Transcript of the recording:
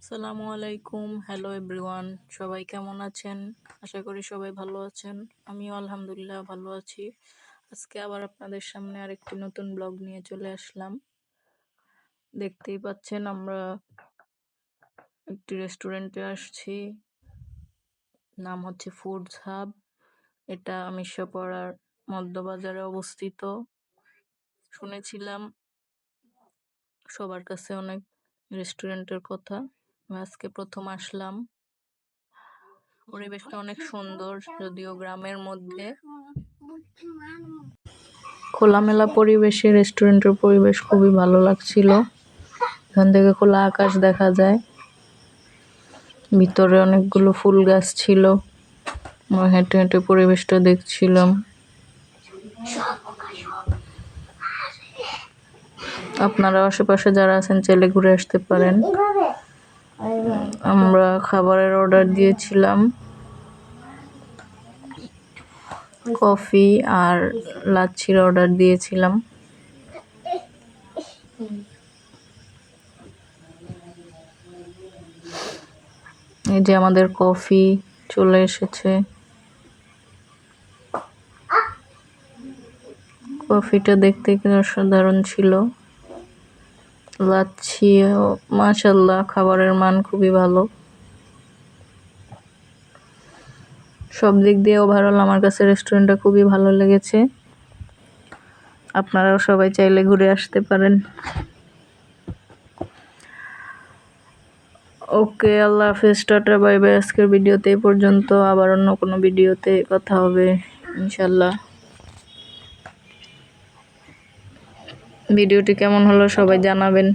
আসসালামু আলাইকুম, hello everyone. সবাই কেমন আছেন? আশা করি সবাই ভালো আছেন। আমিও আলহামদুলিল্লাহ ভালো আছি। আজকে আবার আপনাদের সামনে আরেকটি নতুন ব্লগ নিয়ে চলে আসলাম। দেখতেই পাচ্ছেন আমরা একটি রেস্টুরেন্টে আসছি, নাম হচ্ছে ফুডস হাব। এটা মির্জাপাড়ার মধ্যবাজারে অবস্থিত। শুনেছিলাম সবার কাছে অনেক রেস্টুরেন্টের কথা, আজকে প্রথম আসলাম। পরিবেশটা অনেক সুন্দর, যদিও গ্রামের মধ্যে। খোলামেলা পরিবেশে রেস্টুরেন্টের পরিবেশ খুবই ভালো লাগছিল। এখান থেকে খোলা আকাশ দেখা যায়, ভিতরে অনেকগুলো ফুল গাছ ছিল। আমরা হেঁটে হেঁটে পরিবেশটা দেখছিলাম। আপনারা আশেপাশে যারা আছেন চাইলে ঘুরে আসতে পারেন। আমরা খাবারের অর্ডার দিয়েছিলাম, কফি আর লাচ্ছির অর্ডার দিয়েছিলাম। এই যে আমাদের কফি চলে এসেছে। কফিটা দেখতে কি অসাধারণ ছিল। লাচ্ছিও মাশাআল্লাহ, খাবারের মান খুবই ভালো। সব দিক দিয়ে ওভারঅল আমার কাছে রেস্টুরেন্টটা খুবই ভালো লেগেছে। আপনারাও সবাই চাইলে ঘুরে আসতে পারেন। ওকে, আল্লাহ হাফেজ, টাটা, বাই বাই। আজকের ভিডিওতে এই পর্যন্ত, আবার অন্য কোনো ভিডিওতে কথা হবে ইনশাল্লাহ। ভিডিওটি কেমন হলো সবাই জানাবেন।